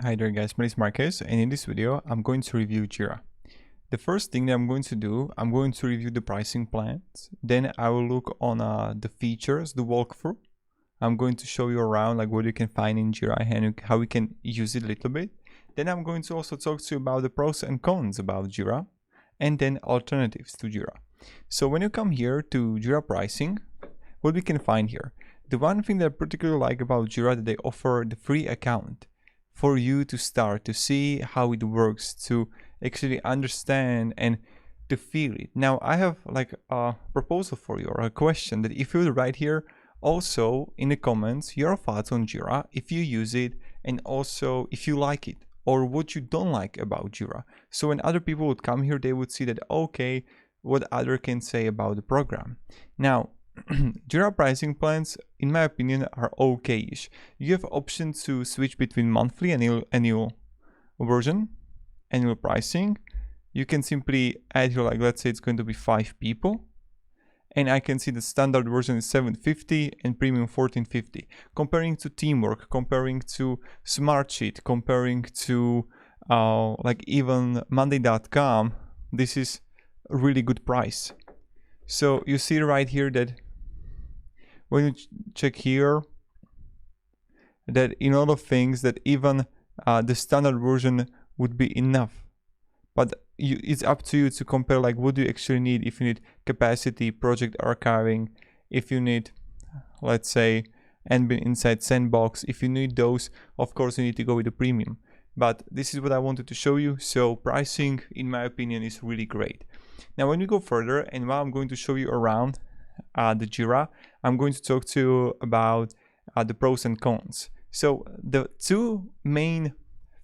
Hi there guys, my name is Marcus, and in this video I'm going to review JIRA. The first thing that I'm going to do, I'm going to review the pricing plans. Then I will look on the features, the walkthrough. I'm going to show you around like what you can find in JIRA and how we can use it a little bit. Then I'm going to also talk to you about the pros and cons about JIRA and then alternatives to JIRA. So when you come here to JIRA Pricing, what we can find here. The one thing that I particularly like about JIRA that they offer the free account for you to start to see how it works, to actually understand and to feel it. Now I have like a proposal for you, or a question that if you write here also in the comments your thoughts on JIRA, if you use it, and also if you like it or what you don't like about JIRA. So when other people would come here, they would see that, okay, what other can say about the program. Now JIRA pricing plans, in my opinion, are okay-ish. You have option to switch between monthly and annual version, annual pricing. You can simply add here, like let's say it's going to be 5 people. And I can see the standard version is $750 and premium $1450. Comparing to Teamwork, comparing to Smartsheet, comparing to like even Monday.com, this is a really good price. So you see right here that when you check here, that in a lot of things that even the standard version would be enough. But it's up to you to compare like what do you actually need, if you need capacity, project archiving, if you need, let's say, Ambient Insight Sandbox. If you need those, of course you need to go with the premium. But this is what I wanted to show you. So pricing, in my opinion, is really great. Now when we go further, and while I'm going to show you around the JIRA, I'm going to talk to you about the pros and cons. So the two main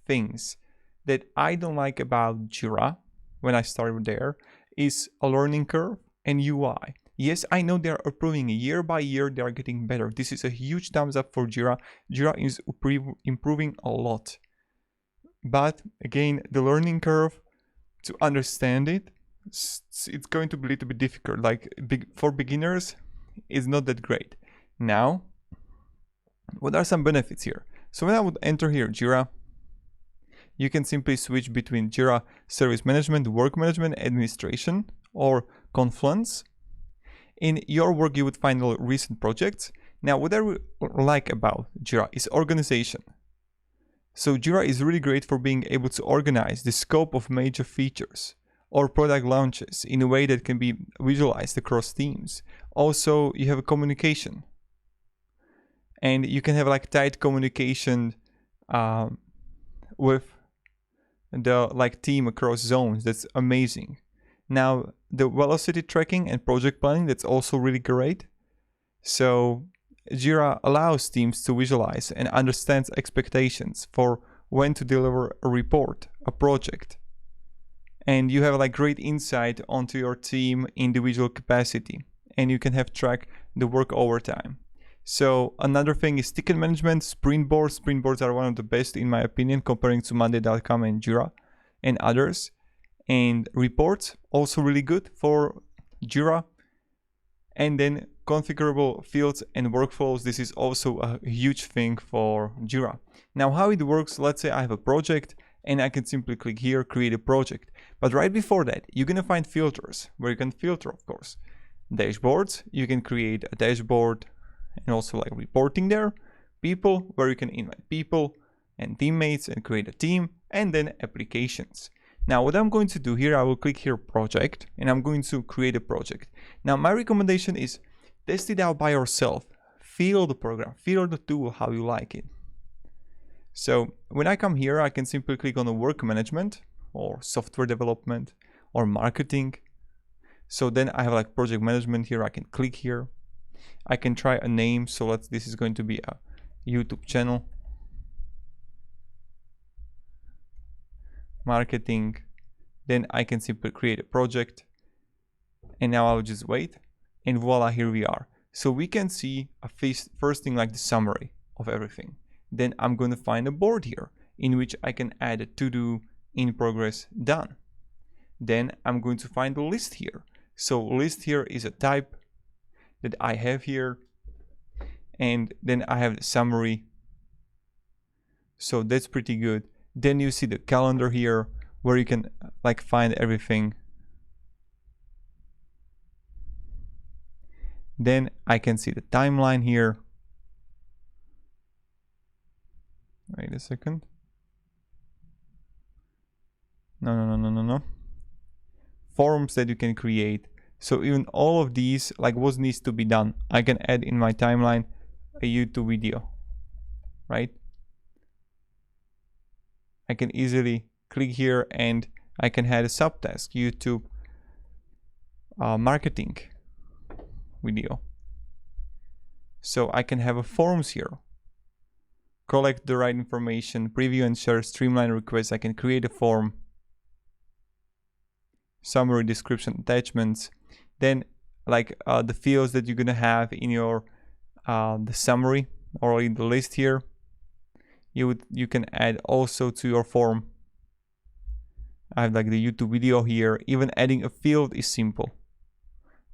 things that I don't like about JIRA when I started there is a learning curve and UI. Yes, I know they're improving year by year, they are getting better. This is a huge thumbs up for JIRA. JIRA is improving a lot. But again, the learning curve, to understand it, it's going to be a little bit difficult. Like for beginners, it's not that great. Now, what are some benefits here? So when I would enter here JIRA, you can simply switch between JIRA Service Management, Work Management, Administration, or Confluence. In your work, you would find all recent projects. Now, what I like about JIRA is organization. So JIRA is really great for being able to organize the scope of major features or product launches in a way that can be visualized across teams. Also, you have a communication, and you can have like tight communication with the like team across zones. That's amazing. Now the velocity tracking and project planning, that's also really great. So JIRA allows teams to visualize and understand expectations for when to deliver a report, a project. And you have like great insight onto your team individual capacity, and you can have track the work over time. So another thing is ticket management, sprint boards. Sprint boards are one of the best in my opinion, comparing to Monday.com and JIRA and others. And reports, also really good for JIRA. And then configurable fields and workflows. This is also a huge thing for JIRA. Now how it works, let's say I have a project and I can simply click here, create a project. But right before that, you're gonna find filters, where you can filter, of course. Dashboards, you can create a dashboard and also like reporting there. People, where you can invite people and teammates and create a team, and then applications. Now what I'm going to do here, I will click here project, and I'm going to create a project. Now my recommendation is test it out by yourself. Feel the program, feel the tool, how you like it. So when I come here, I can simply click on the work management or software development or marketing. So then I have like project management here. I can click here. I can try a name. So this is going to be a YouTube channel. Marketing. Then I can simply create a project. And now I'll just wait. And voila, here we are. So we can see a first thing like the summary of everything. Then I'm going to find a board here in which I can add a to-do, in progress, done. Then I'm going to find a list here. So list here is a type that I have here. And then I have the summary So that's pretty good. Then you see the calendar here where you can like find everything. Then I can see the timeline here. Wait a second. No. Forms that you can create. So even all of these, like what needs to be done, I can add in my timeline a YouTube video, right? I can easily click here and I can add a subtask, YouTube marketing video. So I can have a forms here. Collect the right information, preview and share, streamline requests. I can create a form. Summary, description, attachments. Then like the fields that you're gonna have in your the summary or in the list here, you can add also to your form. I have like the YouTube video here. Even adding a field is simple,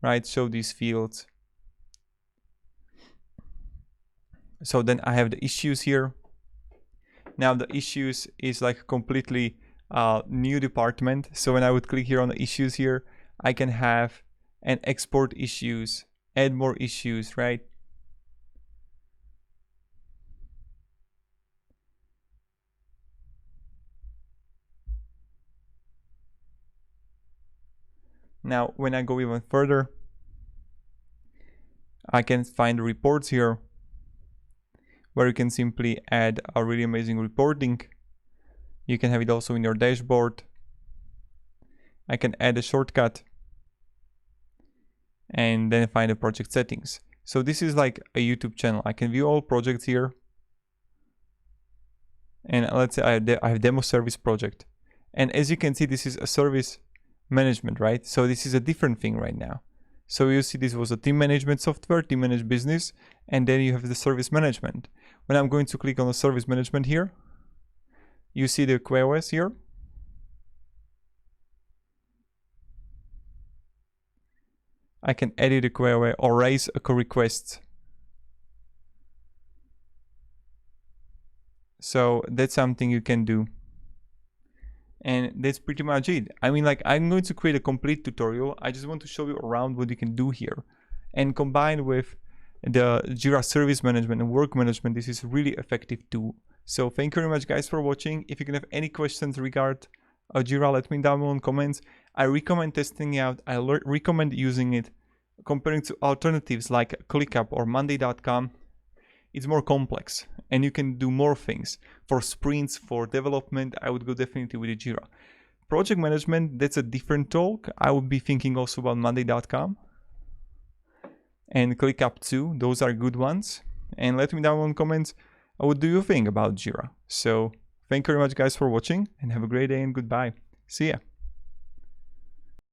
right? Show these fields. So then I have the issues here. Now the issues is like a completely new department. So when I would click here on the issues here, I can have and export issues, add more issues, right? Now, when I go even further, I can find reports here where you can simply add a really amazing reporting. You can have it also in your dashboard. I can add a shortcut and then find the project settings. So this is like a YouTube channel. I can view all projects here. And let's say I have demo service project. And as you can see, this is a service management, right? So this is a different thing right now. So you see this was a team management software, team managed business, and then you have the service management. When I'm going to click on the service management here, you see the QoS here. I can edit a QoS or raise a request. So that's something you can do. And that's pretty much it. I mean, like, I'm going to create a complete tutorial. I just want to show you around what you can do here. And combined with the JIRA service management and work management, this is really effective too. So thank you very much, guys, for watching. If you can have any questions regarding JIRA, let me know down below in comments. I recommend testing it out. I recommend using it. Comparing to alternatives like ClickUp or Monday.com, it's more complex and you can do more things. For sprints, for development, I would go definitely with the JIRA. Project management, that's a different talk. I would be thinking also about Monday.com and ClickUp too. Those are good ones. And let me down in comments, what do you think about JIRA? So thank you very much, guys, for watching and have a great day and goodbye. See ya.